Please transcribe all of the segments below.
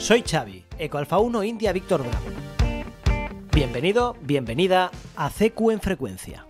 Soy Xavi, Ecoalfa 1 India Víctor Bravo. Bienvenido, bienvenida a CQ en Frecuencia.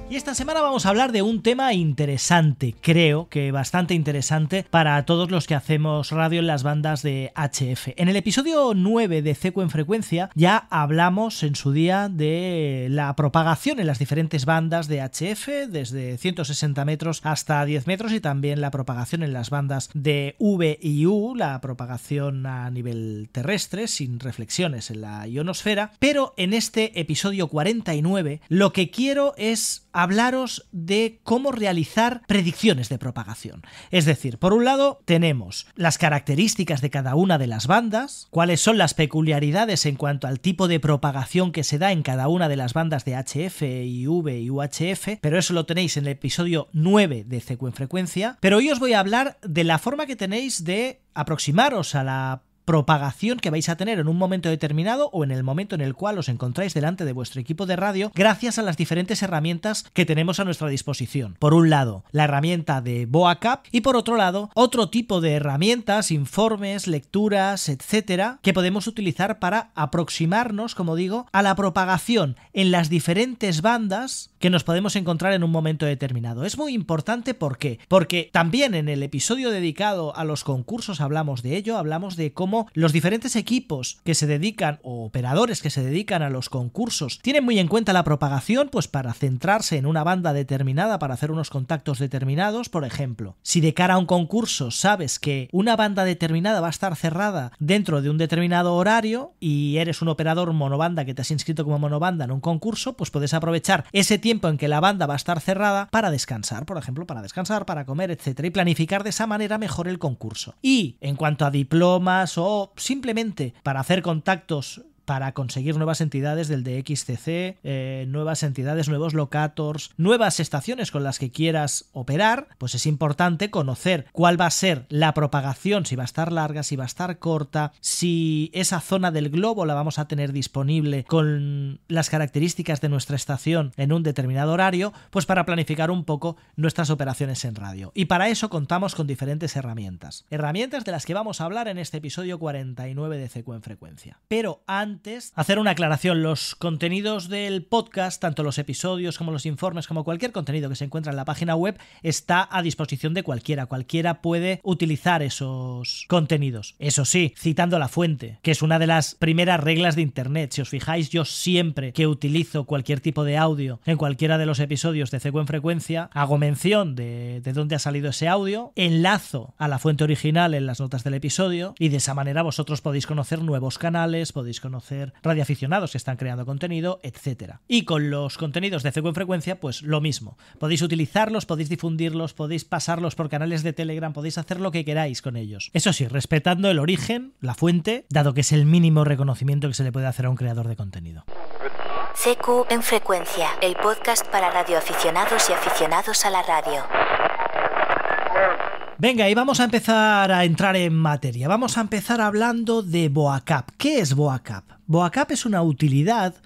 Y esta semana vamos a hablar de un tema interesante, creo que bastante interesante para todos los que hacemos radio en las bandas de HF. En el episodio 9 de CQ en Frecuencia ya hablamos en su día de la propagación en las diferentes bandas de HF, desde 160 metros hasta 10 metros, y también la propagación en las bandas de V y U, la propagación a nivel terrestre, sin reflexiones en la ionosfera. Pero en este episodio 49 lo que quiero es hablaros de cómo realizar predicciones de propagación. Es decir, por un lado tenemos las características de cada una de las bandas, cuáles son las peculiaridades en cuanto al tipo de propagación que se da en cada una de las bandas de HF, IV y UHF, pero eso lo tenéis en el episodio 9 de CQ en Frecuencia. Pero hoy os voy a hablar de la forma que tenéis de aproximaros a la propagación que vais a tener en un momento determinado o en el momento en el cual os encontráis delante de vuestro equipo de radio, gracias a las diferentes herramientas que tenemos a nuestra disposición. Por un lado, la herramienta de BOACAP, y por otro lado, otro tipo de herramientas, informes, lecturas, etcétera, que podemos utilizar para aproximarnos, como digo, a la propagación en las diferentes bandas que nos podemos encontrar en un momento determinado. Es muy importante, ¿por qué? Porque también en el episodio dedicado a los concursos hablamos de ello, hablamos de cómo los diferentes equipos que se dedican, o operadores que se dedican a los concursos, tienen muy en cuenta la propagación, pues para centrarse en una banda determinada, para hacer unos contactos determinados. Por ejemplo, si de cara a un concurso sabes que una banda determinada va a estar cerrada dentro de un determinado horario y eres un operador monobanda que te has inscrito como monobanda en un concurso, pues puedes aprovechar ese tiempo en que la banda va a estar cerrada para descansar, por ejemplo, para comer, etcétera, y planificar de esa manera mejor el concurso. Y en cuanto a diplomas o simplemente para hacer contactos para conseguir nuevas entidades del DXCC, nuevas entidades, nuevos locators, nuevas estaciones con las que quieras operar, pues es importante conocer cuál va a ser la propagación, si va a estar larga, si va a estar corta, si esa zona del globo la vamos a tener disponible con las características de nuestra estación en un determinado horario, pues para planificar un poco nuestras operaciones en radio. Y para eso contamos con diferentes herramientas de las que vamos a hablar en este episodio 49 de CQ en Frecuencia. Pero antes, hacer una aclaración: los contenidos del podcast, tanto los episodios como los informes, como cualquier contenido que se encuentra en la página web, está a disposición de cualquiera puede utilizar esos contenidos. Eso sí, citando la fuente, que es una de las primeras reglas de internet. Si os fijáis, yo siempre que utilizo cualquier tipo de audio en cualquiera de los episodios de CQ en Frecuencia, hago mención de dónde ha salido ese audio, enlazo a la fuente original en las notas del episodio, y de esa manera vosotros podéis conocer nuevos canales, podéis conocer radioaficionados que están creando contenido, etcétera. Y con los contenidos de CQ en Frecuencia, pues lo mismo. Podéis utilizarlos, podéis difundirlos, podéis pasarlos por canales de Telegram, podéis hacer lo que queráis con ellos. Eso sí, respetando el origen, la fuente, dado que es el mínimo reconocimiento que se le puede hacer a un creador de contenido. CQ en Frecuencia, el podcast para radioaficionados y aficionados a la radio. Venga, y vamos a empezar a entrar en materia. Vamos a empezar hablando de BOACAP. ¿Qué es BOACAP? BOACAP es una utilidad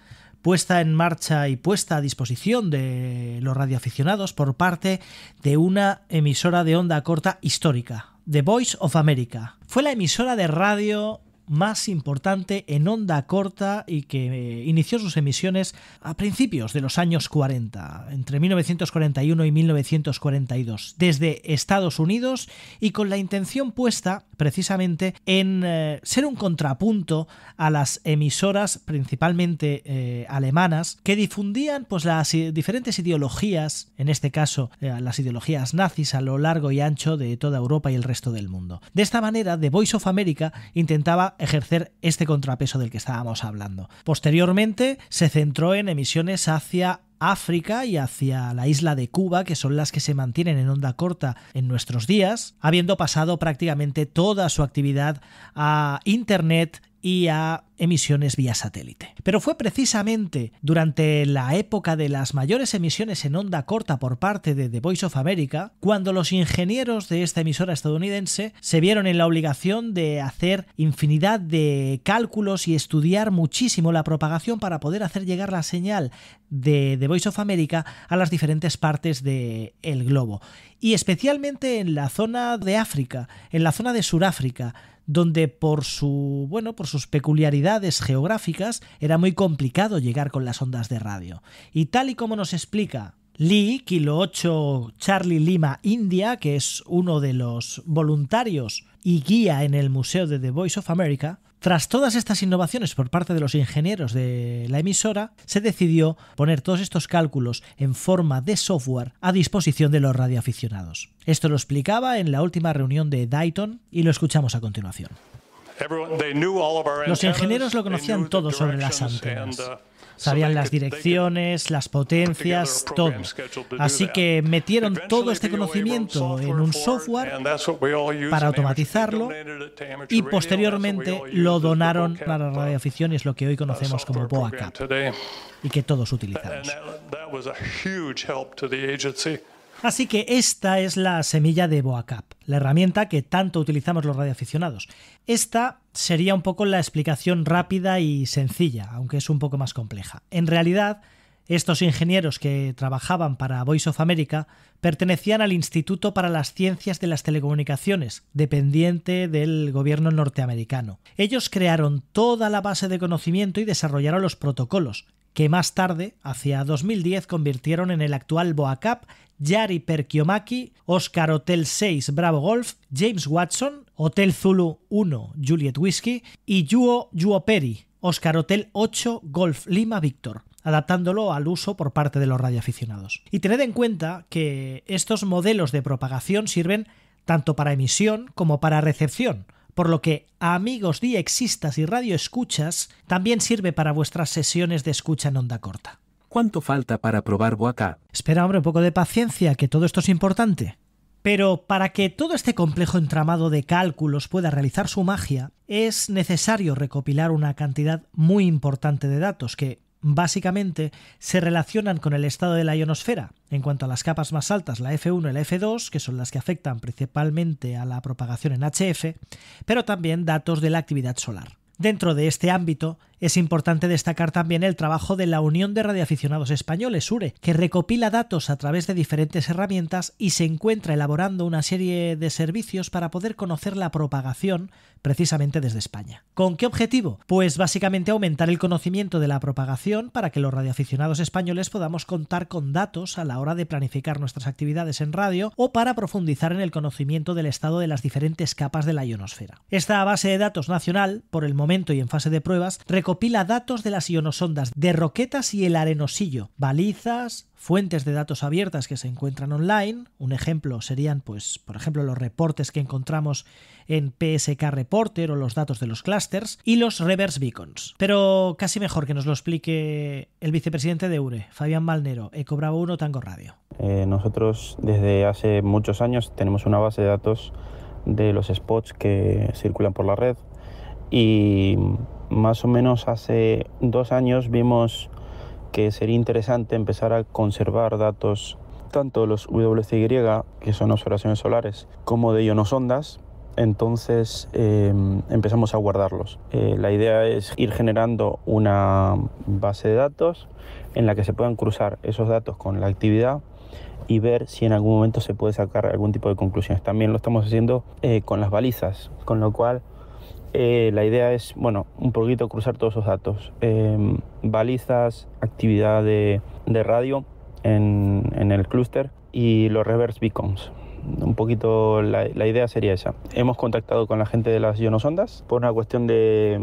puesta en marcha y puesta a disposición de los radioaficionados por parte de una emisora de onda corta histórica, The Voice of America. Fue la emisora de radio más importante en onda corta y que inició sus emisiones a principios de los años 40, entre 1941 y 1942, desde Estados Unidos, y con la intención puesta precisamente en ser un contrapunto a las emisoras principalmente alemanas que difundían pues las diferentes ideologías, en este caso las ideologías nazis, a lo largo y ancho de toda Europa y el resto del mundo. De esta manera, The Voice of America intentaba ejercer este contrapeso del que estábamos hablando. Posteriormente se centró en emisiones hacia África y hacia la isla de Cuba, que son las que se mantienen en onda corta en nuestros días, habiendo pasado prácticamente toda su actividad a Internet y a emisiones vía satélite. Pero fue precisamente durante la época de las mayores emisiones en onda corta por parte de The Voice of America cuando los ingenieros de esta emisora estadounidense se vieron en la obligación de hacer infinidad de cálculos y estudiar muchísimo la propagación para poder hacer llegar la señal de The Voice of America a las diferentes partes del globo. y especialmente en la zona de África, en la zona de Suráfrica, donde por sus peculiaridades geográficas era muy complicado llegar con las ondas de radio. Y tal y como nos explica Lee, Kilo 8 Charlie Lima India, que es uno de los voluntarios y guía en el Museo de The Voice of America, tras todas estas innovaciones por parte de los ingenieros de la emisora, se decidió poner todos estos cálculos en forma de software a disposición de los radioaficionados. Esto lo explicaba en la última reunión de Dayton y lo escuchamos a continuación. Los ingenieros lo conocían todo sobre las antenas. Sabían las direcciones, las potencias, todo. Así que metieron todo este conocimiento en un software para automatizarlo y posteriormente lo donaron a la radioafición y es lo que hoy conocemos como BOACAP y que todos utilizamos. Así que esta es la semilla de BOACAP, la herramienta que tanto utilizamos los radioaficionados. Esta sería un poco la explicación rápida y sencilla, aunque es un poco más compleja. En realidad, estos ingenieros que trabajaban para Voice of America pertenecían al Instituto para las Ciencias de las Telecomunicaciones, dependiente del gobierno norteamericano. Ellos crearon toda la base de conocimiento y desarrollaron los protocolos, que más tarde, hacia 2010, convirtieron en el actual BOACAP Jari Perkiomaki, Oscar Hotel 6 Bravo Golf, James Watson, Hotel Zulu 1 Juliet Whiskey y Yuo Peri, Oscar Hotel 8 Golf Lima Victor, adaptándolo al uso por parte de los radioaficionados. Y tened en cuenta que estos modelos de propagación sirven tanto para emisión como para recepción, por lo que, amigos diexistas y radioescuchas, también sirve para vuestras sesiones de escucha en onda corta. ¿Cuánto falta para probar BOACAP? Espera, hombre, un poco de paciencia, que todo esto es importante. Pero para que todo este complejo entramado de cálculos pueda realizar su magia, es necesario recopilar una cantidad muy importante de datos que, básicamente, se relacionan con el estado de la ionosfera. En cuanto a las capas más altas, la F1 y la F2, que son las que afectan principalmente a la propagación en HF, pero también datos de la actividad solar. Dentro de este ámbito, es importante destacar también el trabajo de la Unión de Radioaficionados Españoles, URE, que recopila datos a través de diferentes herramientas y se encuentra elaborando una serie de servicios para poder conocer la propagación precisamente desde España. ¿Con qué objetivo? Pues básicamente aumentar el conocimiento de la propagación para que los radioaficionados españoles podamos contar con datos a la hora de planificar nuestras actividades en radio o para profundizar en el conocimiento del estado de las diferentes capas de la ionosfera. Esta base de datos nacional, por el momento y en fase de pruebas, recopila datos de las ionosondas de Roquetas y el Arenosillo, balizas, fuentes de datos abiertas que se encuentran online. Un ejemplo serían, pues, por ejemplo, los reportes que encontramos en PSK Reporter o los datos de los clusters y los reverse beacons. Pero casi mejor que nos lo explique el vicepresidente de URE, Fabián Malnero, Eco Bravo 1 Tango Radio. Nosotros desde hace muchos años tenemos una base de datos de los spots que circulan por la red y más o menos hace 2 años vimos que sería interesante empezar a conservar datos tanto de los WCY, que son observaciones solares, como de ionosondas. Entonces empezamos a guardarlos. La idea es ir generando una base de datos en la que se puedan cruzar esos datos con la actividad y ver si en algún momento se puede sacar algún tipo de conclusiones. También lo estamos haciendo con las balizas, con lo cual la idea es, un poquito cruzar todos esos datos. Balizas, actividad de radio en el clúster y los reverse beacons. Un poquito la idea sería esa. Hemos contactado con la gente de las ionosondas por una cuestión de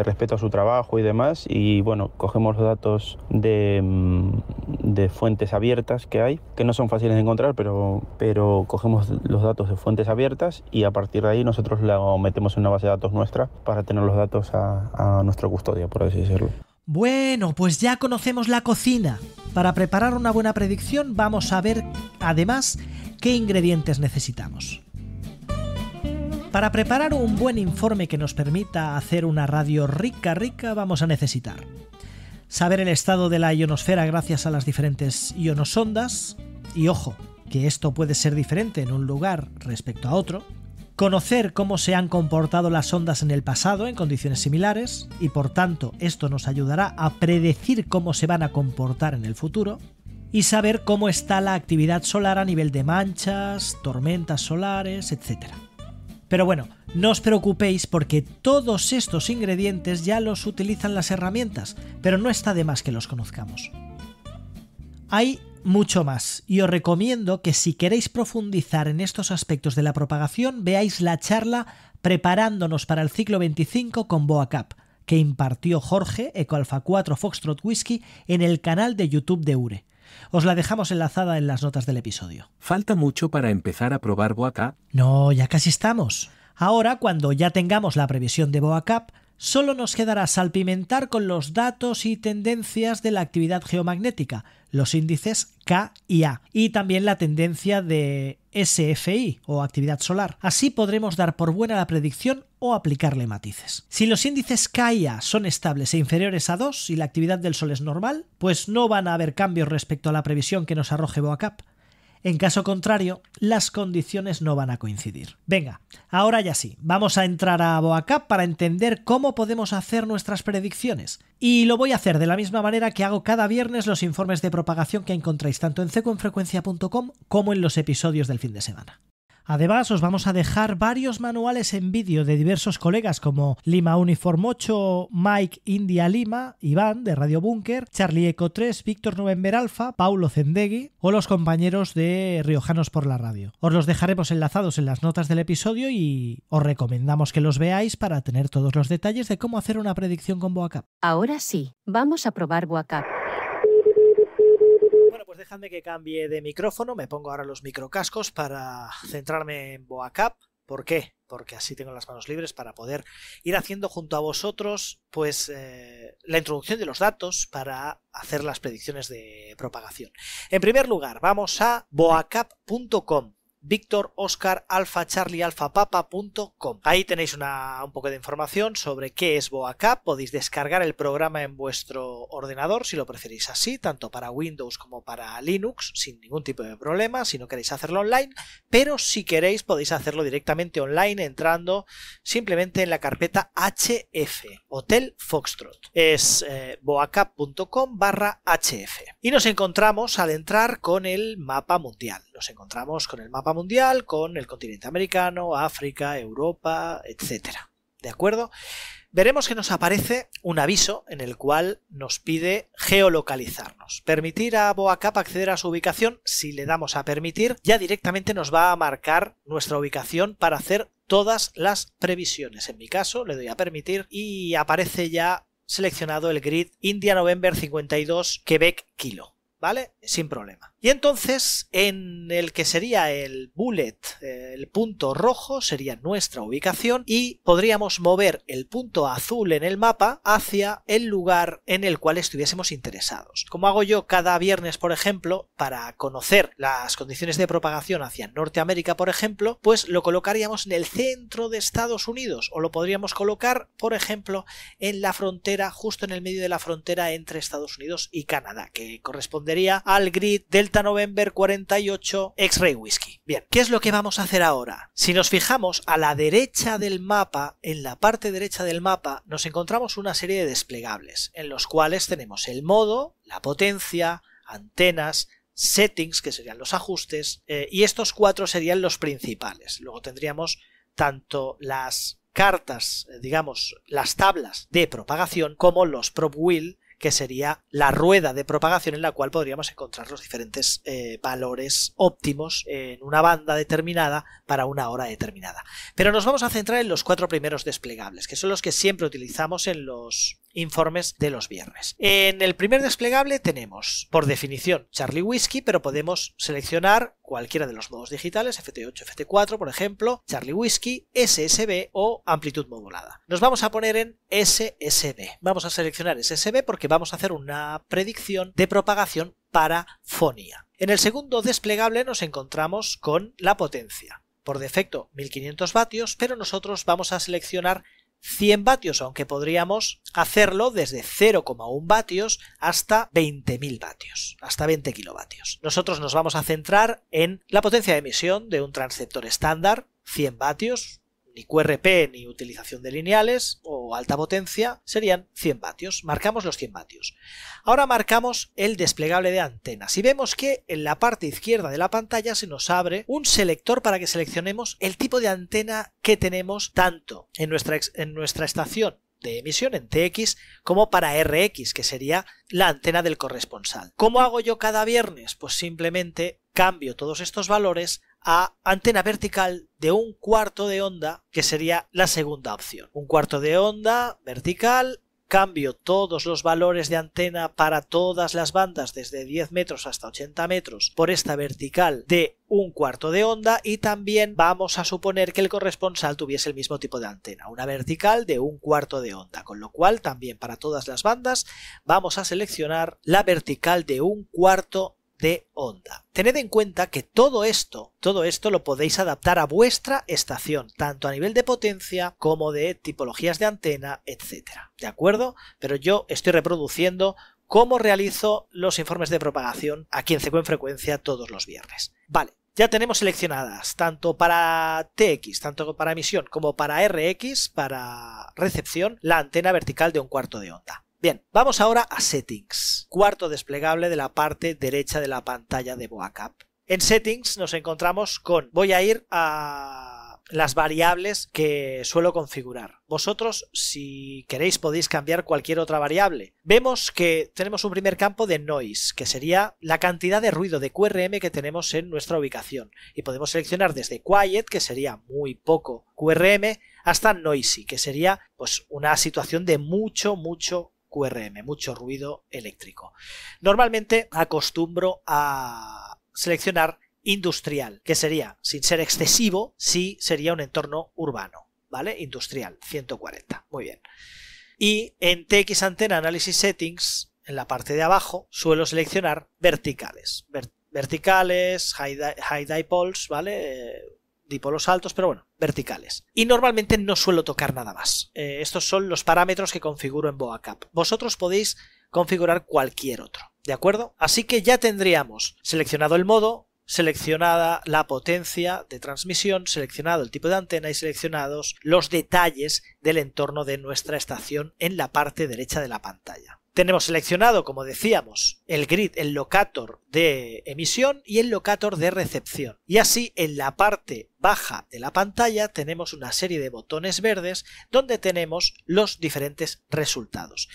respeto a su trabajo y demás, y cogemos los datos de fuentes abiertas que hay, que no son fáciles de encontrar, pero cogemos los datos de fuentes abiertas y a partir de ahí nosotros lo metemos en una base de datos nuestra para tener los datos a nuestra custodia, por así decirlo. Bueno, pues ya conocemos la cocina. Para preparar una buena predicción vamos a ver, además, qué ingredientes necesitamos. Para preparar un buen informe que nos permita hacer una radio rica vamos a necesitar saber el estado de la ionosfera gracias a las diferentes ionosondas, y ojo, que esto puede ser diferente en un lugar respecto a otro. Conocer cómo se han comportado las ondas en el pasado en condiciones similares y por tanto esto nos ayudará a predecir cómo se van a comportar en el futuro. y saber cómo está la actividad solar a nivel de manchas, tormentas solares, etc. Pero bueno, no os preocupéis porque todos estos ingredientes ya los utilizan las herramientas, pero no está de más que los conozcamos. Hay mucho más y os recomiendo que si queréis profundizar en estos aspectos de la propagación veáis la charla Preparándonos para el ciclo 25 con BOACAP, que impartió Jorge, Ecoalfa 4 Foxtrot Whisky, en el canal de YouTube de URE. Os la dejamos enlazada en las notas del episodio. ¿Falta mucho para empezar a probar BOACAP? No, ya casi estamos. Ahora, cuando ya tengamos la previsión de BOACAP, solo nos quedará salpimentar con los datos y tendencias de la actividad geomagnética, los índices K y A, y también la tendencia de SFI o actividad solar. Así podremos dar por buena la predicción o aplicarle matices. Si los índices K y A son estables e inferiores a 2 y la actividad del Sol es normal, pues no van a haber cambios respecto a la previsión que nos arroje BOACAP. En caso contrario, las condiciones no van a coincidir. Venga, ahora ya sí, vamos a entrar a BOACAP para entender cómo podemos hacer nuestras predicciones. Y lo voy a hacer de la misma manera que hago cada viernes los informes de propagación que encontráis tanto en cecoenfrecuencia.com como en los episodios del fin de semana. Además, os vamos a dejar varios manuales en vídeo de diversos colegas como Lima Uniform 8, Mike India Lima, Iván de Radio Búnker, Charlie Eco 3, Víctor November Alfa, Paulo Zendegui o los compañeros de Riojanos por la Radio. Os los dejaremos enlazados en las notas del episodio y os recomendamos que los veáis para tener todos los detalles de cómo hacer una predicción con BOACAP. Ahora sí, vamos a probar BOACAP. Pues déjame que cambie de micrófono, me pongo ahora los microcascos para centrarme en BOACAP. ¿Por qué? Porque así tengo las manos libres para poder ir haciendo junto a vosotros pues la introducción de los datos para hacer las predicciones de propagación. En primer lugar, vamos a boacap.com. Víctor Oscar Alfa Charlie Alfa Papa.com. Ahí tenéis un poco de información sobre qué es BOACAP. Podéis descargar el programa en vuestro ordenador si lo preferís así, tanto para Windows como para Linux, sin ningún tipo de problema, si no queréis hacerlo online, pero si queréis podéis hacerlo directamente online entrando simplemente en la carpeta HF, Hotel Foxtrot. Es boacap.com/HF. Y nos encontramos al entrar con el mapa mundial. Nos encontramos con el mapa mundial, con el continente americano, África, Europa, etc. ¿De acuerdo? Veremos que nos aparece un aviso en el cual nos pide geolocalizarnos. Permitir a BOACAP acceder a su ubicación. Si le damos a permitir, ya directamente nos va a marcar nuestra ubicación para hacer todas las previsiones. En mi caso, le doy a permitir y aparece ya seleccionado el grid India November 52 Quebec Kilo. ¿Vale? Sin problema. Y entonces, en el que sería el bullet, el punto rojo, sería nuestra ubicación y podríamos mover el punto azul en el mapa hacia el lugar en el cual estuviésemos interesados. Como hago yo cada viernes, por ejemplo, para conocer las condiciones de propagación hacia Norteamérica, por ejemplo, pues lo colocaríamos en el centro de Estados Unidos o lo podríamos colocar, por ejemplo, en la frontera, justo en el medio de la frontera entre Estados Unidos y Canadá, que correspondería al grid Delta November 48 X-Ray Whisky. Bien, ¿qué es lo que vamos a hacer ahora? Si nos fijamos a la derecha del mapa, en la parte derecha del mapa, nos encontramos una serie de desplegables, en los cuales tenemos el modo, la potencia, antenas, settings, que serían los ajustes, y estos 4 serían los principales. Luego tendríamos tanto las cartas, digamos, las tablas de propagación, como los prop wheel, que sería la rueda de propagación en la cual podríamos encontrar los diferentes valores óptimos en una banda determinada para una hora determinada. Pero nos vamos a centrar en los 4 primeros desplegables, que son los que siempre utilizamos en los informes de los viernes. En el primer desplegable tenemos, por definición, Charlie Whisky, pero podemos seleccionar cualquiera de los modos digitales, FT8, FT4, por ejemplo, Charlie Whisky, SSB o amplitud modulada. Nos vamos a poner en SSB. Vamos a seleccionar SSB porque vamos a hacer una predicción de propagación para fonía. En el segundo desplegable nos encontramos con la potencia. Por defecto 1500 vatios, pero nosotros vamos a seleccionar 100 vatios, aunque podríamos hacerlo desde 0,1 vatios hasta 20.000 vatios, hasta 20 kilovatios. Nosotros nos vamos a centrar en la potencia de emisión de un transceptor estándar, 100 vatios, ni QRP ni utilización de lineales o alta potencia, serían 100 vatios. Marcamos los 100 vatios. Ahora marcamos el desplegable de antenas y vemos que en la parte izquierda de la pantalla se nos abre un selector para que seleccionemos el tipo de antena que tenemos tanto en nuestra estación de emisión en TX como para RX, que sería la antena del corresponsal. ¿Cómo hago yo cada viernes? Pues simplemente cambio todos estos valores a antena vertical de 1/4 de onda, que sería la segunda opción. 1/4 de onda vertical, cambio todos los valores de antena para todas las bandas desde 10 metros hasta 80 metros por esta vertical de 1/4 de onda y también vamos a suponer que el corresponsal tuviese el mismo tipo de antena, una vertical de 1/4 de onda, con lo cual también para todas las bandas vamos a seleccionar la vertical de 1/4 de onda. Tened en cuenta que todo esto lo podéis adaptar a vuestra estación, tanto a nivel de potencia como de tipologías de antena, etcétera. ¿De acuerdo? Pero yo estoy reproduciendo cómo realizo los informes de propagación aquí en CQ en Frecuencia todos los viernes. Vale, ya tenemos seleccionadas tanto para TX, tanto para emisión como para RX, para recepción, la antena vertical de 1/4 de onda. Bien, vamos ahora a Settings, cuarto desplegable de la parte derecha de la pantalla de BoaCap. En Settings nos encontramos con, voy a ir a las variables que suelo configurar. Vosotros, si queréis, podéis cambiar cualquier otra variable. Vemos que tenemos un primer campo de Noise, que sería la cantidad de ruido de QRM que tenemos en nuestra ubicación. Y podemos seleccionar desde Quiet, que sería muy poco QRM, hasta Noisy, que sería pues una situación de mucho QRM, mucho ruido eléctrico. Normalmente acostumbro a seleccionar industrial, que sería, sin ser excesivo, sí sería un entorno urbano, ¿vale? Industrial, 140, muy bien. Y en TX Antena Analysis Settings, en la parte de abajo, suelo seleccionar verticales. Verticales, high dipoles, ¿vale? Dipolos altos, pero bueno, verticales. Y normalmente no suelo tocar nada más. Estos son los parámetros que configuro en BoaCap. Vosotros podéis configurar cualquier otro, ¿de acuerdo? Así que ya tendríamos seleccionado el modo, seleccionada la potencia de transmisión, seleccionado el tipo de antena y seleccionados los detalles del entorno de nuestra estación en la parte derecha de la pantalla. Tenemos seleccionado, como decíamos, el grid, el locator de emisión y el locator de recepción. Y así en la parte baja de la pantalla tenemos una serie de botones verdes donde tenemos los diferentes resultados.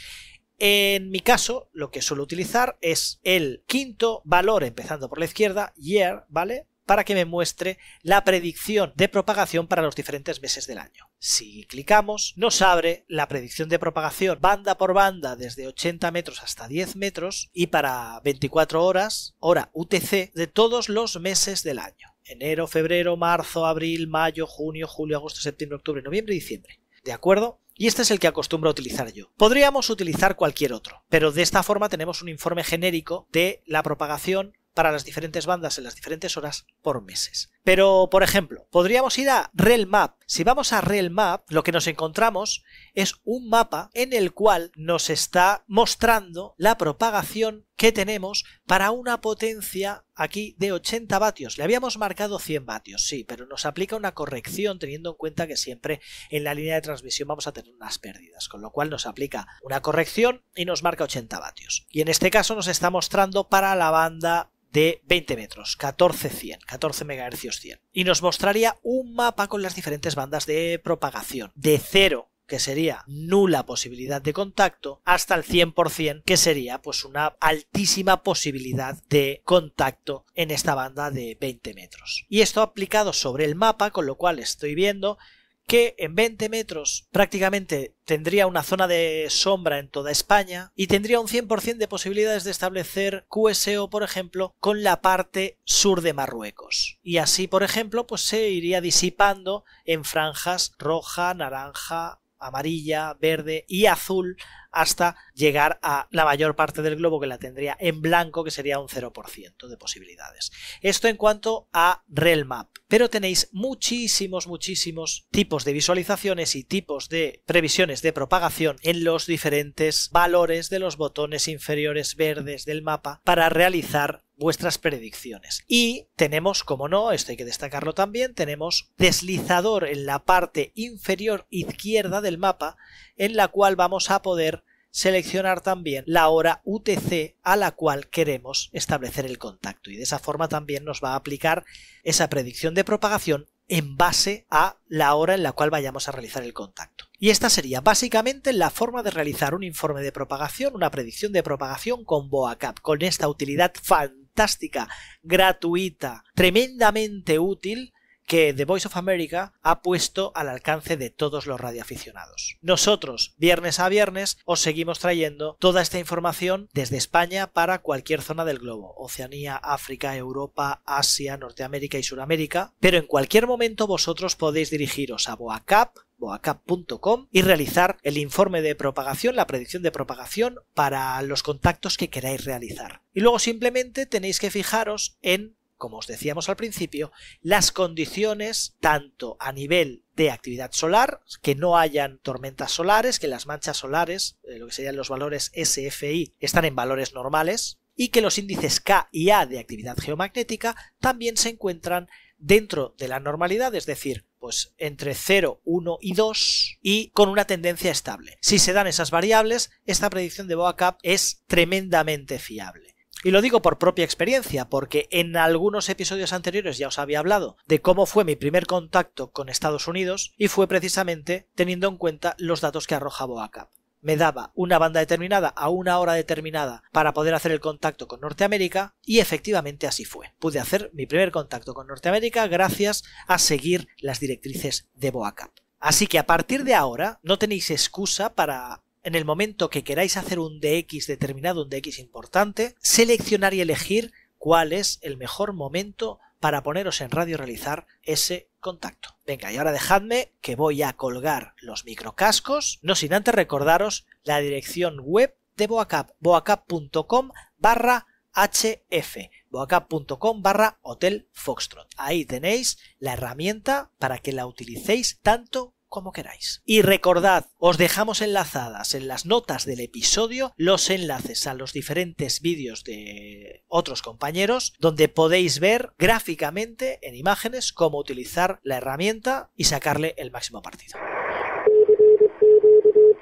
En mi caso, lo que suelo utilizar es el quinto valor, empezando por la izquierda, year, ¿vale? Para que me muestre la predicción de propagación para los diferentes meses del año. Si clicamos, nos abre la predicción de propagación banda por banda desde 80 metros hasta 10 metros y para 24 horas, hora UTC, de todos los meses del año. Enero, febrero, marzo, abril, mayo, junio, julio, agosto, septiembre, octubre, noviembre y diciembre. ¿De acuerdo? Y este es el que acostumbro a utilizar yo. Podríamos utilizar cualquier otro, pero de esta forma tenemos un informe genérico de la propagación para las diferentes bandas en las diferentes horas por meses. Pero, por ejemplo, podríamos ir a RelMap. Si vamos a RelMap, lo que nos encontramos es un mapa en el cual nos está mostrando la propagación que tenemos para una potencia aquí de 80 vatios. Le habíamos marcado 100 vatios, sí, pero nos aplica una corrección teniendo en cuenta que siempre en la línea de transmisión vamos a tener unas pérdidas, con lo cual nos aplica una corrección y nos marca 80 vatios. Y en este caso nos está mostrando para la banda de 20 metros, 14 MHz 100. Y nos mostraría un mapa con las diferentes bandas de propagación, de 0, que sería nula posibilidad de contacto, hasta el 100%, que sería pues una altísima posibilidad de contacto en esta banda de 20 metros. Y esto aplicado sobre el mapa, con lo cual estoy viendo que en 20 metros prácticamente tendría una zona de sombra en toda España y tendría un 100% de posibilidades de establecer QSO, por ejemplo, con la parte sur de Marruecos. Y así, por ejemplo, pues se iría disipando en franjas roja, naranja, amarilla, verde y azul hasta llegar a la mayor parte del globo, que la tendría en blanco, que sería un 0% de posibilidades. Esto en cuanto a RealMap. Pero tenéis muchísimos tipos de visualizaciones y tipos de previsiones de propagación en los diferentes valores de los botones inferiores verdes del mapa para realizar vuestras predicciones. Y tenemos, como no, esto hay que destacarlo también, tenemos deslizador en la parte inferior izquierda del mapa, en la cual vamos a poder seleccionar también la hora UTC a la cual queremos establecer el contacto, y de esa forma también nos va a aplicar esa predicción de propagación en base a la hora en la cual vayamos a realizar el contacto. Y esta sería básicamente la forma de realizar un informe de propagación, una predicción de propagación con BoaCap, con esta utilidad fantástica, gratuita, tremendamente útil, que The Voice of America ha puesto al alcance de todos los radioaficionados. Nosotros, viernes a viernes, os seguimos trayendo toda esta información desde España para cualquier zona del globo: Oceanía, África, Europa, Asia, Norteamérica y Suramérica, pero en cualquier momento vosotros podéis dirigiros a boacap.com y realizar el informe de propagación, la predicción de propagación para los contactos que queráis realizar. Y luego simplemente tenéis que fijaros en, como os decíamos al principio, las condiciones tanto a nivel de actividad solar, que no hayan tormentas solares, que las manchas solares, lo que serían los valores SFI, están en valores normales, y que los índices K y A de actividad geomagnética también se encuentran dentro de la normalidad, es decir, pues entre 0, 1 y 2, y con una tendencia estable. Si se dan esas variables, esta predicción de BoaCap es tremendamente fiable. Y lo digo por propia experiencia, porque en algunos episodios anteriores ya os había hablado de cómo fue mi primer contacto con Estados Unidos, y fue precisamente teniendo en cuenta los datos que arroja BoaCap. Me daba una banda determinada a una hora determinada para poder hacer el contacto con Norteamérica, y efectivamente así fue. Pude hacer mi primer contacto con Norteamérica gracias a seguir las directrices de BoaCap. Así que a partir de ahora no tenéis excusa para, en el momento que queráis hacer un DX determinado, un DX importante, seleccionar y elegir cuál es el mejor momento para poneros en radio y realizar ese contacto. Venga, y ahora dejadme que voy a colgar los microcascos, no sin antes recordaros la dirección web de BoaCap, boacap.com/HF, boacap.com/Hotel Foxtrot. Ahí tenéis la herramienta para que la utilicéis tanto como queráis. Y recordad, os dejamos enlazadas en las notas del episodio los enlaces a los diferentes vídeos de otros compañeros, donde podéis ver gráficamente en imágenes cómo utilizar la herramienta y sacarle el máximo partido.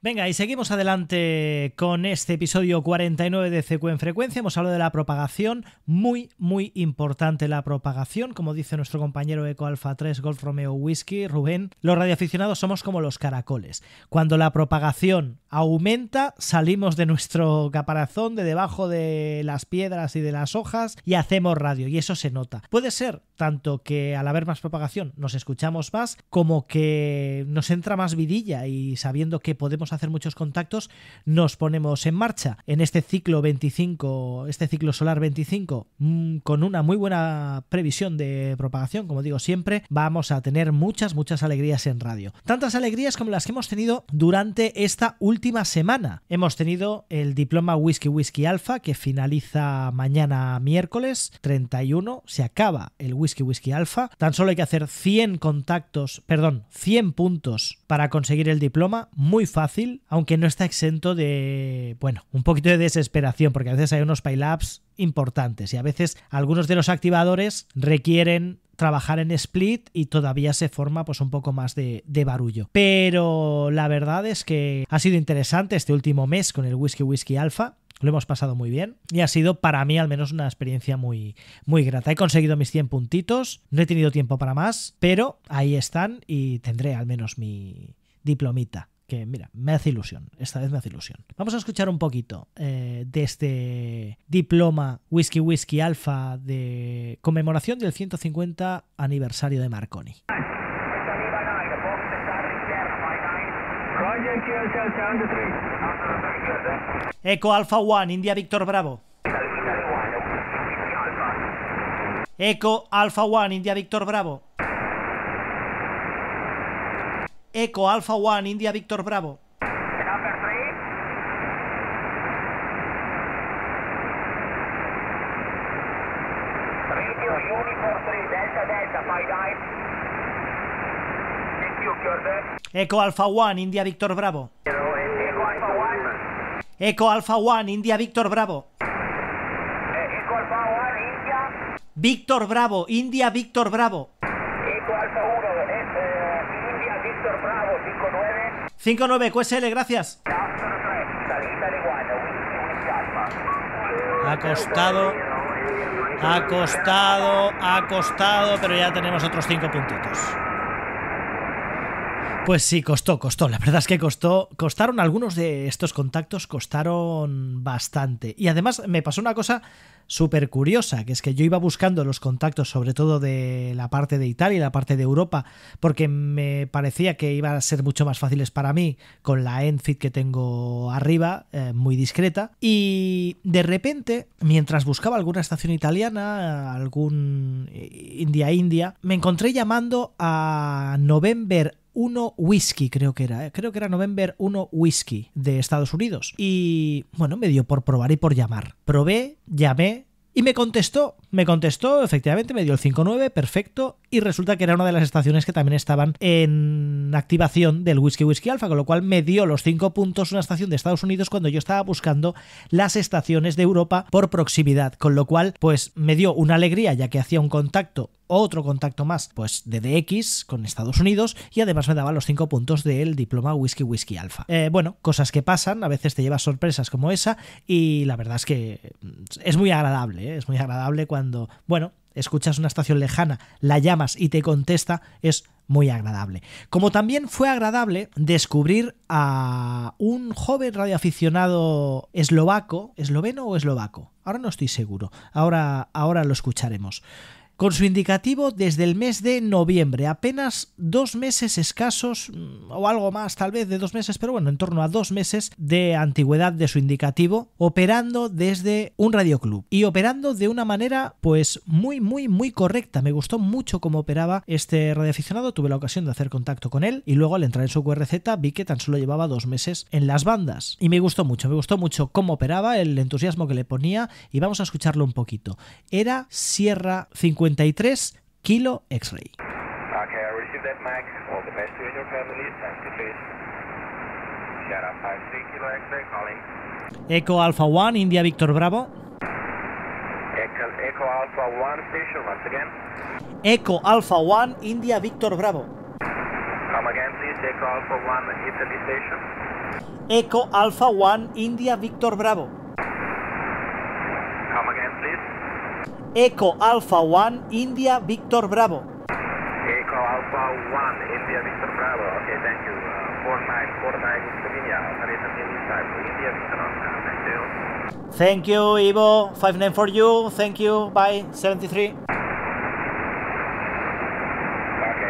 Venga, y seguimos adelante con este episodio 49 de CQ en Frecuencia. Hemos hablado de la propagación, muy importante la propagación, como dice nuestro compañero Eco Alfa 3 Golf Romeo Whisky, Rubén. Los radioaficionados somos como los caracoles. Cuando la propagación aumenta, salimos de nuestro caparazón, de debajo de las piedras y de las hojas, y hacemos radio, y eso se nota. Puede ser tanto que al haber más propagación nos escuchamos más, como que nos entra más vidilla, y sabiendo que podemos hacer muchos contactos, nos ponemos en marcha en este ciclo 25, este ciclo solar 25, con una muy buena previsión de propagación. Como digo siempre, vamos a tener muchas alegrías en radio. Tantas alegrías como las que hemos tenido durante esta última semana. Hemos tenido el diploma Whisky Alpha, que finaliza mañana miércoles 31, se acaba el Whisky Alpha. Tan solo hay que hacer 100 puntos para conseguir el diploma, muy fácil, aunque no está exento de, un poquito de desesperación, porque a veces hay unos pile-ups importantes y a veces algunos de los activadores requieren trabajar en split y todavía se forma pues un poco más de barullo. Pero la verdad es que ha sido interesante este último mes con el Whisky Alpha. Lo hemos pasado muy bien y ha sido para mí al menos una experiencia muy grata. He conseguido mis 100 puntitos, no he tenido tiempo para más, pero ahí están y tendré al menos mi diplomita, que mira, me hace ilusión, esta vez me hace ilusión. Vamos a escuchar un poquito de este diploma Whisky Alpha de conmemoración del 150 aniversario de Marconi. Eco Alpha 1, India Victor Bravo. Eco Alpha 1, India Victor Bravo. Eco Alpha 1, India Victor Bravo. Eco Alpha One, India Victor Bravo. Eco Alpha One, India Victor Bravo. Víctor Bravo, India Víctor Bravo. Eco Alfa 1, India Víctor Bravo, 59. 59, QSL, gracias. Ha costado, pero ya tenemos otros 5 puntitos. Pues sí, costó. La verdad es que costaron algunos de estos contactos, costaron bastante. Y además me pasó una cosa súper curiosa, que es que yo iba buscando los contactos, sobre todo de la parte de Italia y la parte de Europa, porque me parecía que iban a ser mucho más fáciles para mí con la Enfit que tengo arriba, muy discreta. Y de repente, mientras buscaba alguna estación italiana, algún India, me encontré llamando a November 1 Whiskey, creo que era November 1 Whiskey de Estados Unidos. Y bueno, me dio por probar y por llamar. Probé, llamé y me contestó, efectivamente, me dio el 59, perfecto, y resulta que era una de las estaciones que también estaban en activación del Whiskey Alpha, con lo cual me dio los 5 puntos una estación de Estados Unidos cuando yo estaba buscando las estaciones de Europa por proximidad, con lo cual pues me dio una alegría, ya que hacía otro contacto más, pues de DX con Estados Unidos, y además me daba los 5 puntos del diploma Whiskey Alpha. Bueno, cosas que pasan, a veces te llevas sorpresas como esa, y la verdad es que es muy agradable, es muy agradable cuando, bueno, escuchas una estación lejana, la llamas y te contesta, es muy agradable. Como también fue agradable descubrir a un joven radioaficionado esloveno o eslovaco, ahora no estoy seguro, ahora lo escucharemos. Con su indicativo desde el mes de noviembre, apenas 2 meses escasos, o algo más tal vez de 2 meses, pero bueno, en torno a 2 meses de antigüedad de su indicativo, operando desde un radioclub y operando de una manera pues muy correcta. Me gustó mucho cómo operaba este radioaficionado, tuve la ocasión de hacer contacto con él y luego al entrar en su QRZ vi que tan solo llevaba 2 meses en las bandas y me gustó mucho cómo operaba, el entusiasmo que le ponía, y vamos a escucharlo un poquito. Era Sierra 53 Kilo X-Ray. Okay, I received that, Max. All the best to you and your family. Thank you, please. Sierra 53 Kilo X-Ray calling. Eco Alpha 1, India Victor Bravo. Echo Alpha 1 station once again. Eco Alpha 1, India Victor Bravo. Come again, please. Echo Alpha 1 Italy station. Eco Alpha 1, India Victor Bravo. Come again, please. Eco Alpha 1, India Victor Bravo. Echo Alpha 1 India Victor Bravo. Okay, thank you. 4949 Slovenia. Operator inside. India Victor Oscar. Thank you. Thank you, Ivo. 59 for you. Thank you. Bye. 73. Okay,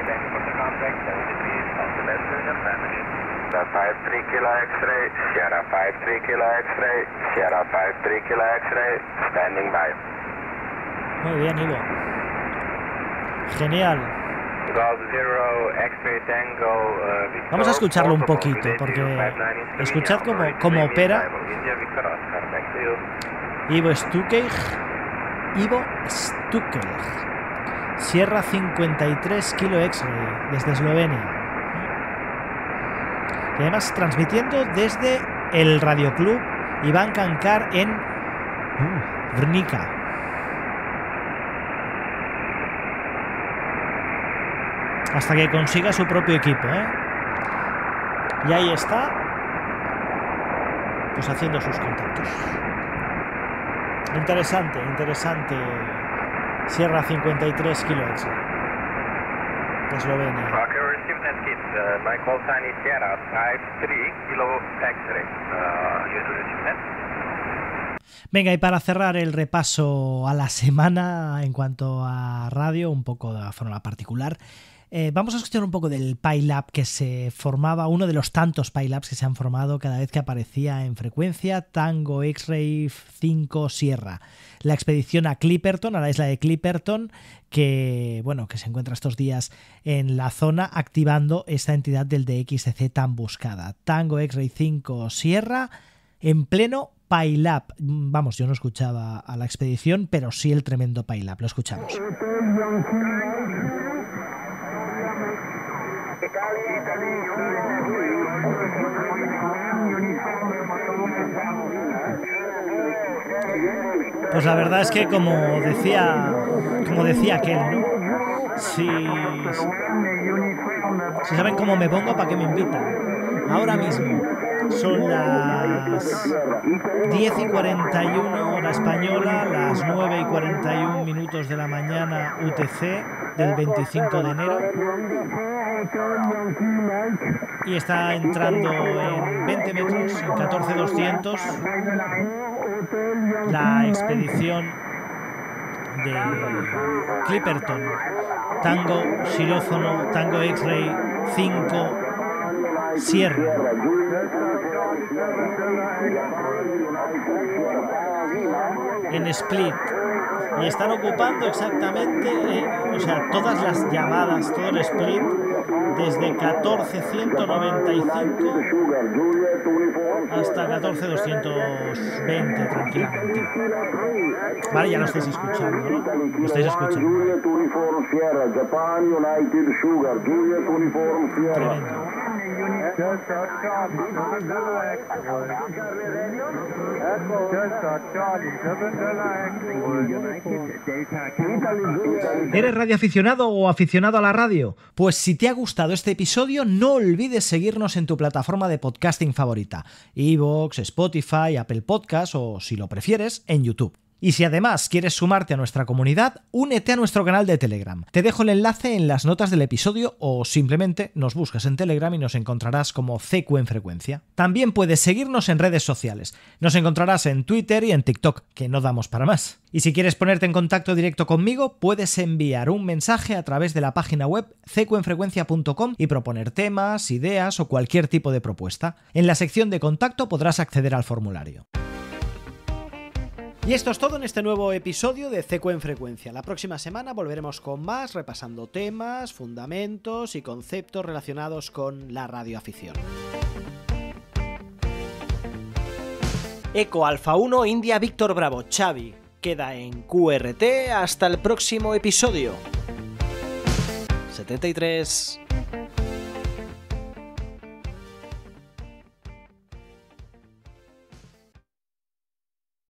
thank you for the contact. 73. All the best to your family. Sierra 53 Kilo X-Ray. Sierra 53 Kilo X-Ray. Sierra 53 Kilo X-Ray. Standing by. Muy bien, Ivo. Genial. Vamos a escucharlo un poquito, porque escuchad cómo opera Ivo Stuckey. Sierra 53 Kilo X-Ray desde Eslovenia. Y además transmitiendo desde el radioclub Iván Cankar en Brnica. Hasta que consiga su propio equipo, ¿eh? Y ahí está, pues haciendo sus contactos. Interesante. Sierra 53 Kilo X-Ray de Eslovenia. Okay, received that kit. My call sign is Sierra 53 Kilo X-Ray. You receive that? Venga, y para cerrar el repaso a la semana en cuanto a radio, un poco de forma particular, vamos a escuchar un poco del PyLab que se formaba, uno de los tantos PyLabs que se han formado cada vez que aparecía en frecuencia, Tango X-Ray 5 Sierra. La expedición a Clipperton, a la isla de Clipperton, que se encuentra estos días en la zona, activando esta entidad del DXCC tan buscada. Tango X-Ray 5 Sierra en pleno PyLab. Vamos, yo no escuchaba a la expedición, pero sí el tremendo PyLab. Lo escuchamos. Pues la verdad es que como decía aquel, ¿no? Si saben cómo me pongo, ¿para qué me invitan? Ahora mismo son las 10:41 hora española, las 9:41 de la mañana UTC del 25 de enero. Y está entrando en 20 metros, en 14.200, la expedición de Clipperton, Tango, xilófono, Tango X-Ray 5, Sierra. En Split. Y están ocupando exactamente, todas las llamadas, todo el Split, desde 14.195 hasta 14.220 tranquilamente. Vale, ya lo estáis escuchando, ¿no? Lo estáis escuchando. Tremendo. ¿Eres radioaficionado o aficionado a la radio? Pues si te ha gustado este episodio, no olvides seguirnos en tu plataforma de podcasting favorita, iVoox, Spotify, Apple Podcasts o, si lo prefieres, en YouTube. Y si además quieres sumarte a nuestra comunidad, únete a nuestro canal de Telegram. Te dejo el enlace en las notas del episodio o simplemente nos buscas en Telegram y nos encontrarás como CQ en Frecuencia. También puedes seguirnos en redes sociales. Nos encontrarás en Twitter y en TikTok, que no damos para más. Y si quieres ponerte en contacto directo conmigo, puedes enviar un mensaje a través de la página web cqenfrecuencia.com y proponer temas, ideas o cualquier tipo de propuesta. En la sección de contacto podrás acceder al formulario. Y esto es todo en este nuevo episodio de CQ en Frecuencia. La próxima semana volveremos con más, repasando temas, fundamentos y conceptos relacionados con la radioafición. Eco Alfa 1 India Víctor Bravo Xavi queda en QRT hasta el próximo episodio. 73.